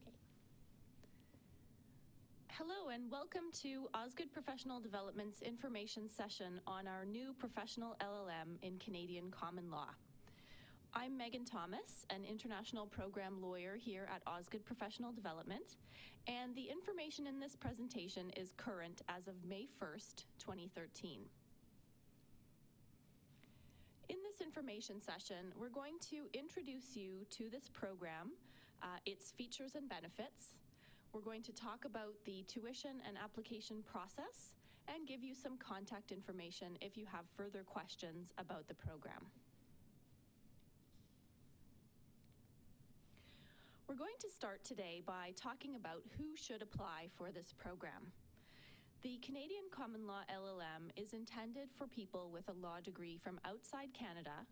Okay. Hello and welcome to Osgoode Professional Development's information session on our new professional LLM in Canadian Common Law. I'm Megan Thomas, an international program lawyer here at Osgoode Professional Development, and the information in this presentation is current as of May 1st, 2013. In this information session, we're going to introduce you to this program, its features and benefits. We're going to talk about the tuition and application process and give you some contact information if you have further questions about the program. We're going to start today by talking about who should apply for this program. The Canadian Common Law LLM is intended for people with a law degree from outside Canada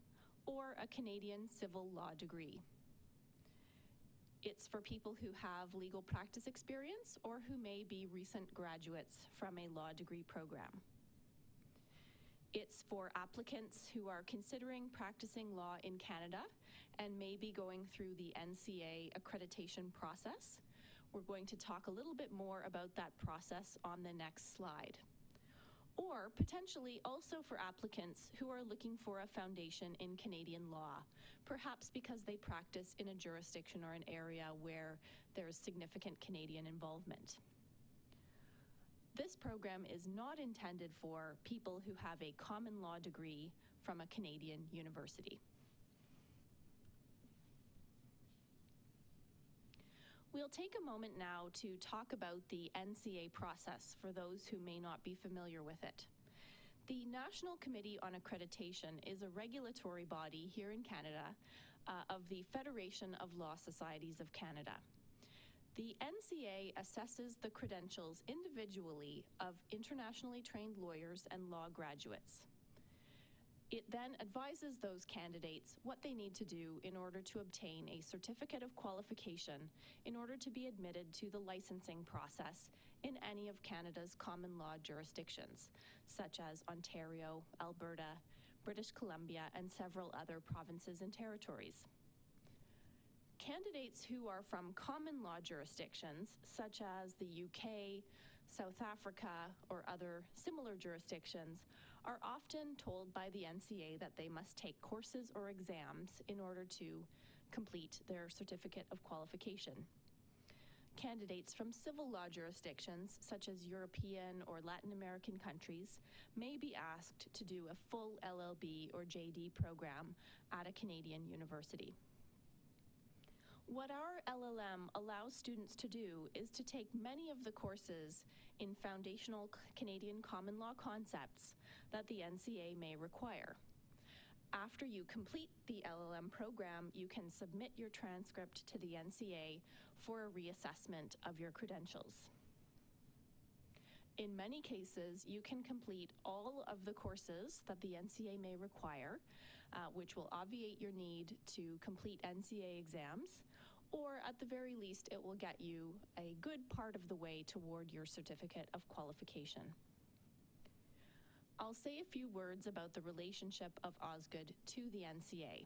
or a Canadian civil law degree. It's for people who have legal practice experience or who may be recent graduates from a law degree program. It's for applicants who are considering practicing law in Canada and may be going through the NCA accreditation process. We're going to talk a little bit more about that process on the next slide. Or potentially also for applicants who are looking for a foundation in Canadian law, perhaps because they practice in a jurisdiction or an area where there's significant Canadian involvement. This program is not intended for people who have a common law degree from a Canadian university. We'll take a moment now to talk about the NCA process for those who may not be familiar with it. The National Committee on Accreditation is a regulatory body here in Canada of the Federation of Law Societies of Canada. The NCA assesses the credentials individually of internationally trained lawyers and law graduates. It then advises those candidates what they need to do in order to obtain a certificate of qualification in order to be admitted to the licensing process in any of Canada's common law jurisdictions, such as Ontario, Alberta, British Columbia, and several other provinces and territories. Candidates who are from common law jurisdictions, such as the UK, South Africa, or other similar jurisdictions, are often told by the NCA that they must take courses or exams in order to complete their certificate of qualification. Candidates from civil law jurisdictions, such as European or Latin American countries, may be asked to do a full LLB or JD program at a Canadian university. What our LLM allows students to do is to take many of the courses in foundational Canadian common law concepts that the NCA may require. After you complete the LLM program, you can submit your transcript to the NCA for a reassessment of your credentials. In many cases, you can complete all of the courses that the NCA may require, which will obviate your need to complete NCA exams, or at the very least, it will get you a good part of the way toward your certificate of qualification. I'll say a few words about the relationship of Osgoode to the NCA.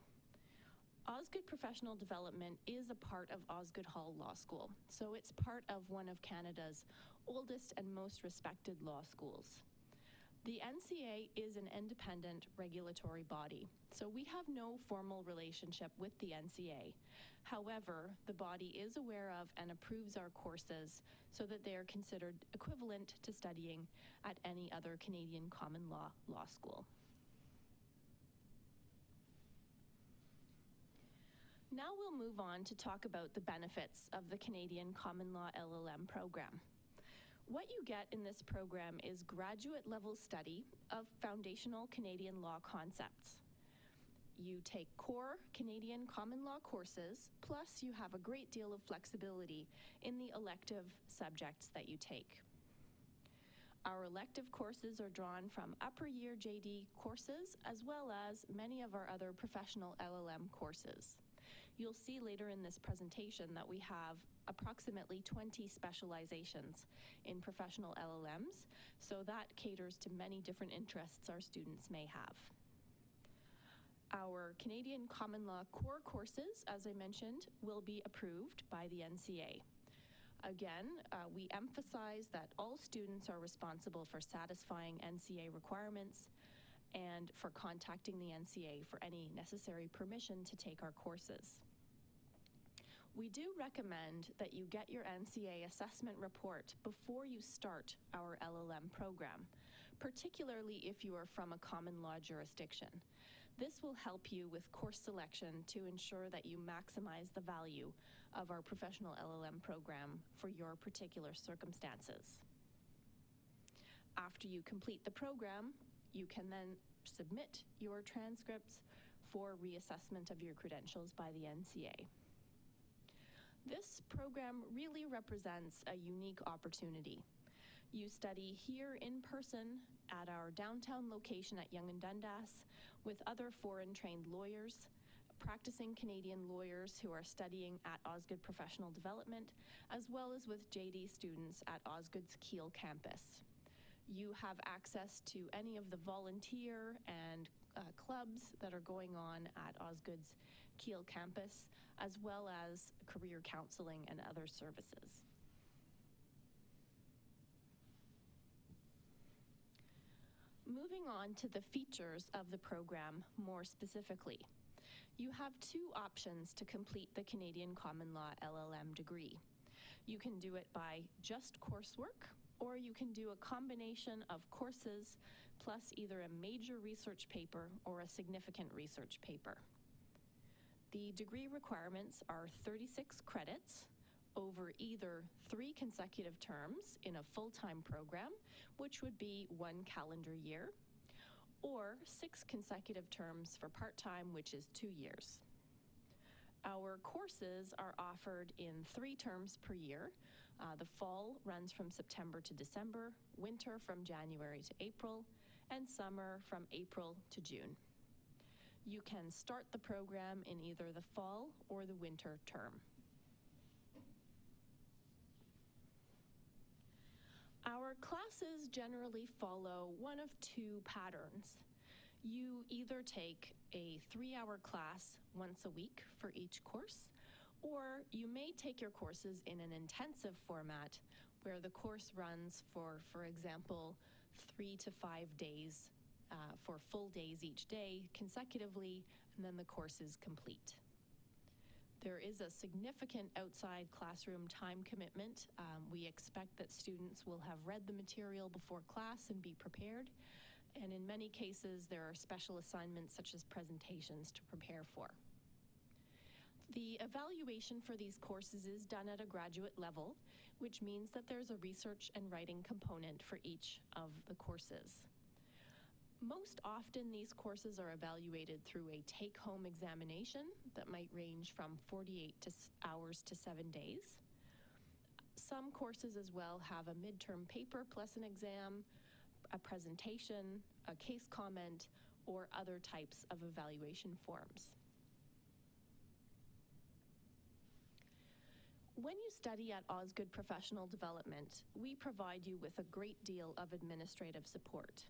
Osgoode Professional Development is a part of Osgoode Hall Law School, so it's part of one of Canada's oldest and most respected law schools. The NCA is an independent regulatory body, so we have no formal relationship with the NCA. However, the body is aware of and approves our courses so that they are considered equivalent to studying at any other Canadian common law law school. Now we'll move on to talk about the benefits of the Canadian Common Law LLM program. What you get in this program is graduate level study of foundational Canadian law concepts. You take core Canadian common law courses, plus you have a great deal of flexibility in the elective subjects that you take. Our elective courses are drawn from upper year JD courses, as well as many of our other professional LLM courses. You'll see later in this presentation that we have approximately 20 specializations in professional LLMs, so that caters to many different interests our students may have. Our Canadian Common Law core courses, as I mentioned, will be approved by the NCA. Again, we emphasize that all students are responsible for satisfying NCA requirements and for contacting the NCA for any necessary permission to take our courses. We do recommend that you get your NCA assessment report before you start our LLM program, particularly if you are from a common law jurisdiction. This will help you with course selection to ensure that you maximize the value of our professional LLM program for your particular circumstances. After you complete the program, you can then submit your transcripts for reassessment of your credentials by the NCA. This program really represents a unique opportunity. You study here in person at our downtown location at Yonge and Dundas with other foreign-trained lawyers, practicing Canadian lawyers who are studying at Osgoode Professional Development, as well as with JD students at Osgoode's Keele campus. You have access to any of the volunteer and clubs that are going on at Osgoode's Keele campus, as well as career counseling and other services. Moving on to the features of the program more specifically. You have two options to complete the Canadian Common Law LLM degree. You can do it by just coursework, or you can do a combination of courses plus either a major research paper or a significant research paper. The degree requirements are 36 credits over either 3 consecutive terms in a full-time program, which would be 1 calendar year, or 6 consecutive terms for part-time, which is 2 years. Our courses are offered in 3 terms per year. The fall runs from September to December, winter from January to April, and summer from April to June. You can start the program in either the fall or the winter term. Our classes generally follow one of 2 patterns. You either take a 3-hour class once a week for each course, or you may take your courses in an intensive format where the course runs for example, 3 to 5 days for full days each day consecutively, and then the course is complete. There is a significant outside classroom time commitment. We expect that students will have read the material before class and be prepared. And in many cases, there are special assignments such as presentations to prepare for. The evaluation for these courses is done at a graduate level, which means that there's a research and writing component for each of the courses. Most often, these courses are evaluated through a take-home examination that might range from 48 hours to 7 days. Some courses as well have a midterm paper plus an exam, a presentation, a case comment, or other types of evaluation forms. When you study at Osgoode Professional Development, we provide you with a great deal of administrative support.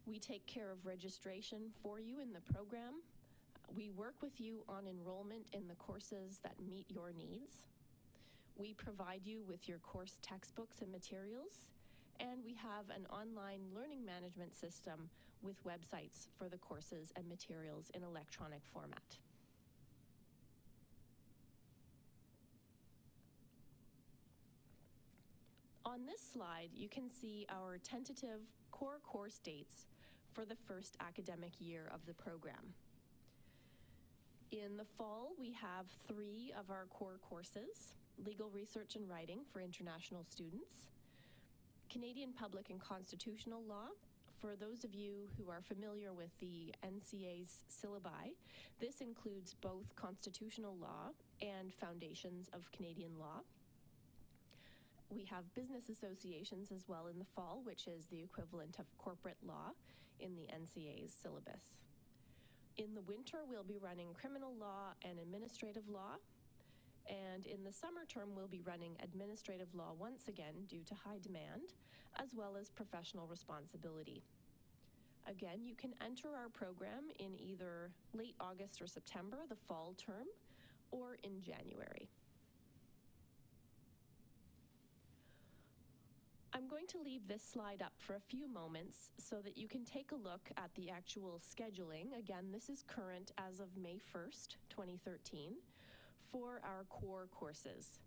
We take care of registration for you in the program. We work with you on enrollment in the courses that meet your needs. We provide you with your course textbooks and materials, and we have an online learning management system with websites for the courses and materials in electronic format. On this slide, you can see our tentative core course dates for the first academic year of the program. In the fall, we have 3 of our core courses: Legal Research and Writing for international students, Canadian Public and Constitutional Law. For those of you who are familiar with the NCA's syllabi, this includes both constitutional law and foundations of Canadian law. We have business associations as well in the fall, which is the equivalent of corporate law in the NCA's syllabus. In the winter, we'll be running criminal law and administrative law. And in the summer term, we'll be running administrative law once again due to high demand, as well as professional responsibility. Again, you can enter our program in either late August or September, the fall term, or in January. I'm going to leave this slide up for a few moments so that you can take a look at the actual scheduling. Again, this is current as of May 1st, 2013, for our core courses.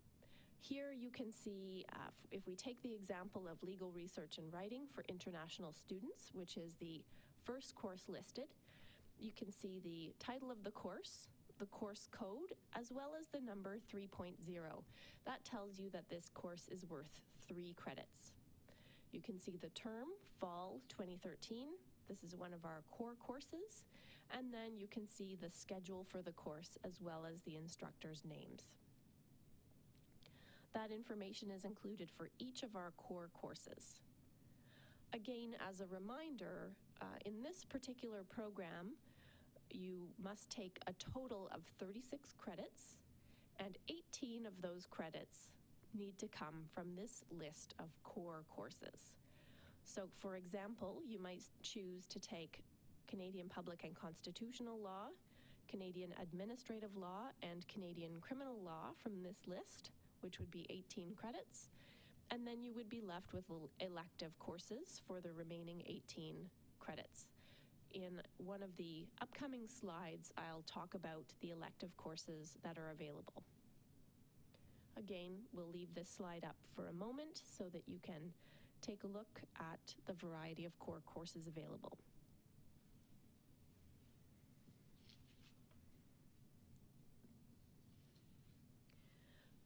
Here you can see, if we take the example of legal research and writing for international students, which is the first course listed, you can see the title of the course code, as well as the number 3.0. That tells you that this course is worth 3 credits. You can see the term, fall 2013. This is one of our core courses. And then you can see the schedule for the course as well as the instructors' names. That information is included for each of our core courses. Again, as a reminder, in this particular program, you must take a total of 36 credits, and 18 of those credits need to come from this list of core courses. So, for example, you might choose to take Canadian Public and Constitutional Law, Canadian Administrative Law, and Canadian Criminal Law from this list, which would be 18 credits, and then you would be left with elective courses for the remaining 18 credits. In one of the upcoming slides, I'll talk about the elective courses that are available. Again, we'll leave this slide up for a moment so that you can take a look at the variety of core courses available.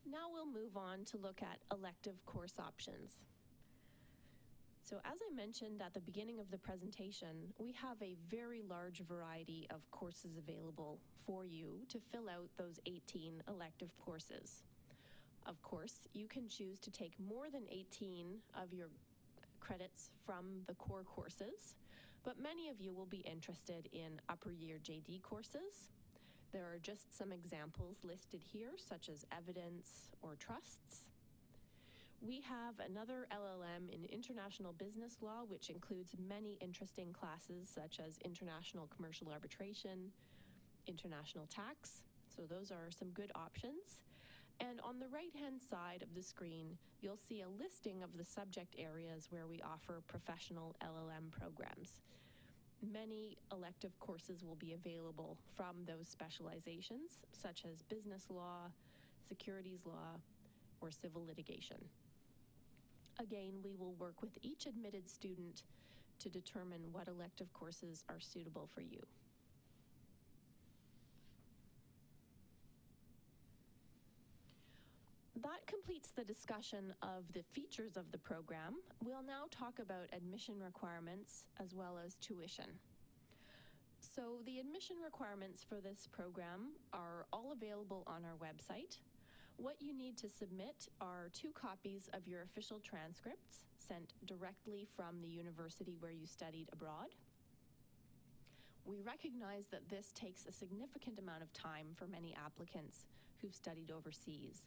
Now we'll move on to look at elective course options. So as I mentioned at the beginning of the presentation, we have a very large variety of courses available for you to fill out those 18 elective courses. Of course, you can choose to take more than 18 of your credits from the core courses, but many of you will be interested in upper year JD courses. There are just some examples listed here, such as evidence or trusts. We have another LLM in international business law, which includes many interesting classes such as international commercial arbitration, international tax. So those are some good options. And on the right-hand side of the screen, you'll see a listing of the subject areas where we offer professional LLM programs. Many elective courses will be available from those specializations, such as business law, securities law, or civil litigation. Again, we will work with each admitted student to determine what elective courses are suitable for you. That completes the discussion of the features of the program. We'll now talk about admission requirements as well as tuition. So the admission requirements for this program are all available on our website. What you need to submit are 2 copies of your official transcripts sent directly from the university where you studied abroad. We recognize that this takes a significant amount of time for many applicants who've studied overseas.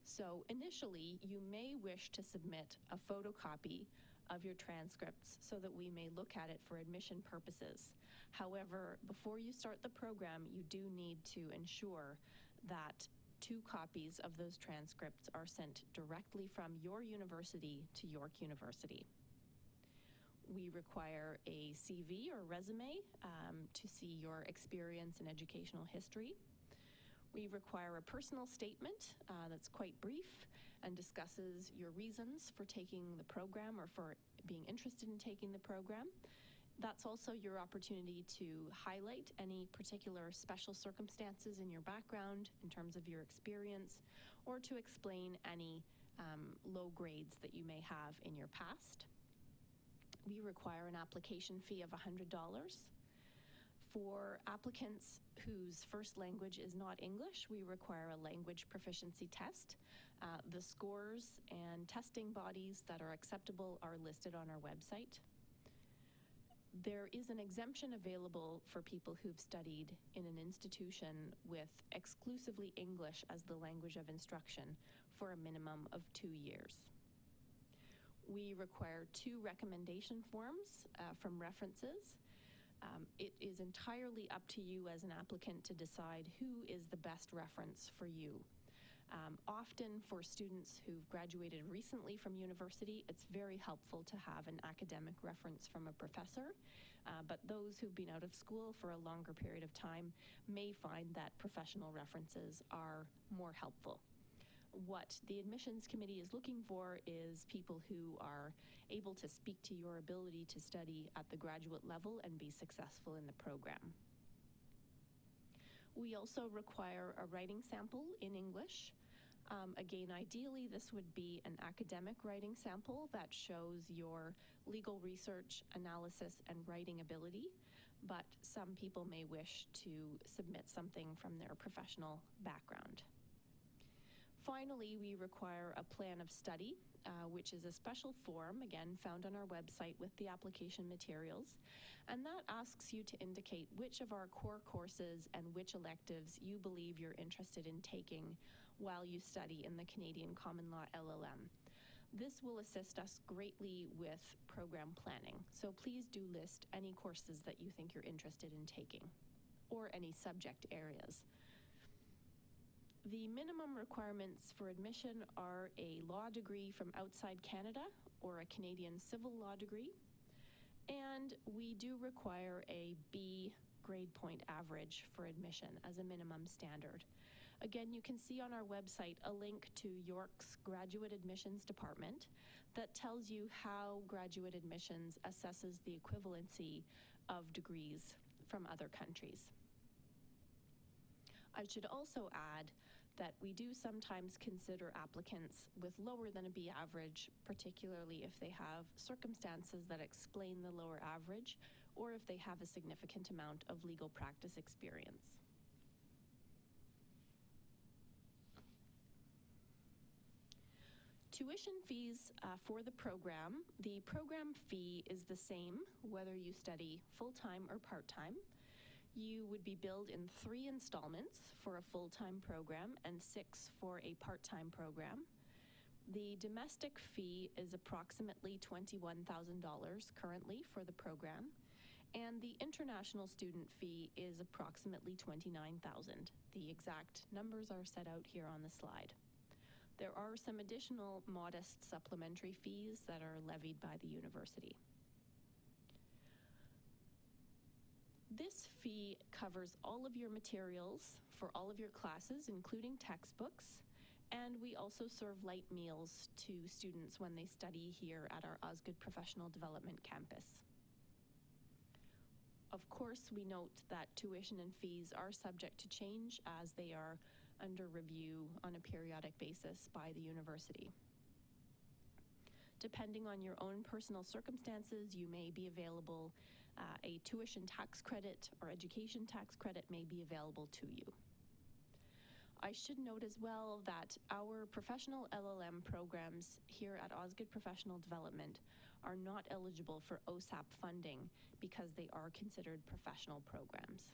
So initially, you may wish to submit a photocopy of your transcripts so that we may look at it for admission purposes. However, before you start the program, you do need to ensure that 2 copies of those transcripts are sent directly from your university to York University. We require a CV or resume to see your experience in educational history. We require a personal statement that's quite brief and discusses your reasons for taking the program or for being interested in taking the program. That's also your opportunity to highlight any particular special circumstances in your background in terms of your experience, or to explain any low grades that you may have in your past. We require an application fee of $100. For applicants whose first language is not English, we require a language proficiency test. The scores and testing bodies that are acceptable are listed on our website. There is an exemption available for people who've studied in an institution with exclusively English as the language of instruction for a minimum of 2 years. we require 2 recommendation forms from references. It is entirely up to you as an applicant to decide who is the best reference for you. Often for students who've graduated recently from university, it's very helpful to have an academic reference from a professor, but those who've been out of school for a longer period of time may find that professional references are more helpful. What the admissions committee is looking for is people who are able to speak to your ability to study at the graduate level and be successful in the program. We also require a writing sample in English. Again, ideally, this would be an academic writing sample that shows your legal research, analysis, and writing ability, but some people may wish to submit something from their professional background. Finally, we require a plan of study, which is a special form, again, found on our website with the application materials, and that asks you to indicate which of our core courses and which electives you believe you're interested in taking while you study in the Canadian Common Law LLM. This will assist us greatly with program planning, so please do list any courses that you think you're interested in taking, or any subject areas. The minimum requirements for admission are a law degree from outside Canada or a Canadian civil law degree, and we do require a B grade point average for admission as a minimum standard. Again, you can see on our website a link to York's Graduate Admissions Department that tells you how graduate admissions assesses the equivalency of degrees from other countries. I should also add that we do sometimes consider applicants with lower than a B average, particularly if they have circumstances that explain the lower average, or if they have a significant amount of legal practice experience. Tuition fees for the program fee is the same whether you study full-time or part-time. You would be billed in 3 installments for a full-time program and 6 for a part-time program. The domestic fee is approximately $21,000 currently for the program, and the international student fee is approximately $29,000. The exact numbers are set out here on the slide. There are some additional modest supplementary fees that are levied by the university. This fee covers all of your materials for all of your classes, including textbooks, and we also serve light meals to students when they study here at our Osgoode Professional Development Campus. Of course, we note that tuition and fees are subject to change as they are under review on a periodic basis by the university. Depending on your own personal circumstances, you may be available, a tuition tax credit or education tax credit may be available to you. I should note as well that our professional LLM programs here at Osgoode Professional Development are not eligible for OSAP funding because they are considered professional programs.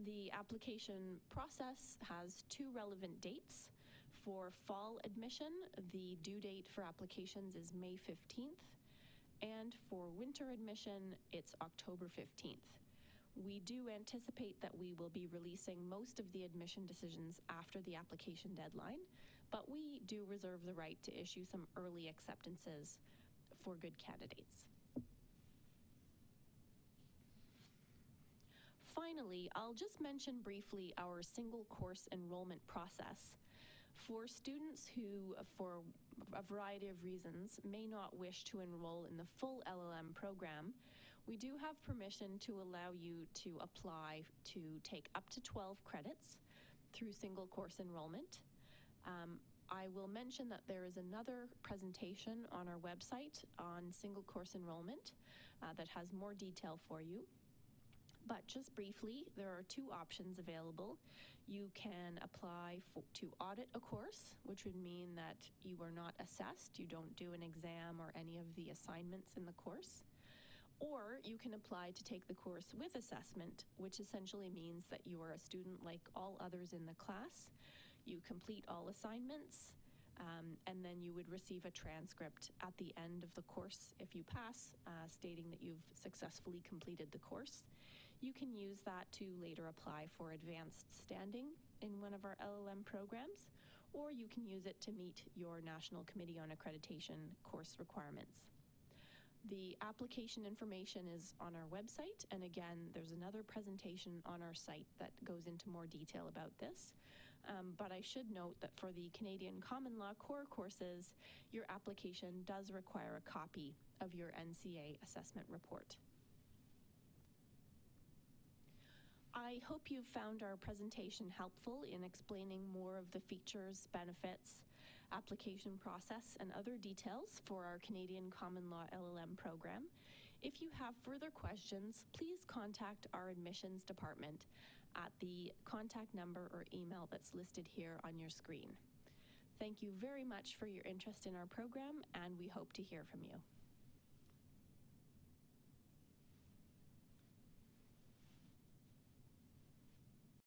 The application process has 2 relevant dates. For fall admission, the due date for applications is May 15th, and for winter admission, it's October 15th. We do anticipate that we will be releasing most of the admission decisions after the application deadline, but we do reserve the right to issue some early acceptances for good candidates. Finally, I'll just mention briefly our single course enrollment process. For students who, for a variety of reasons, may not wish to enroll in the full LLM program, we do have permission to allow you to apply to take up to 12 credits through single course enrollment. I will mention that there is another presentation on our website on single course enrollment that has more detail for you. But just briefly, there are 2 options available. You can apply to audit a course, which would mean that you are not assessed, you don't do an exam or any of the assignments in the course. Or you can apply to take the course with assessment, which essentially means that you are a student like all others in the class. You complete all assignments, And then you would receive a transcript at the end of the course if you pass, stating that you've successfully completed the course. You can use that to later apply for advanced standing in one of our LLM programs, or you can use it to meet your National Committee on Accreditation course requirements. The application information is on our website, and again, there's another presentation on our site that goes into more detail about this. But I should note that for the Canadian Common Law core courses, your application does require a copy of your NCA assessment report. I hope you've found our presentation helpful in explaining more of the features, benefits, application process, and other details for our Canadian Common Law LLM program. If you have further questions, please contact our admissions department at the contact number or email that's listed here on your screen. Thank you very much for your interest in our program, and we hope to hear from you.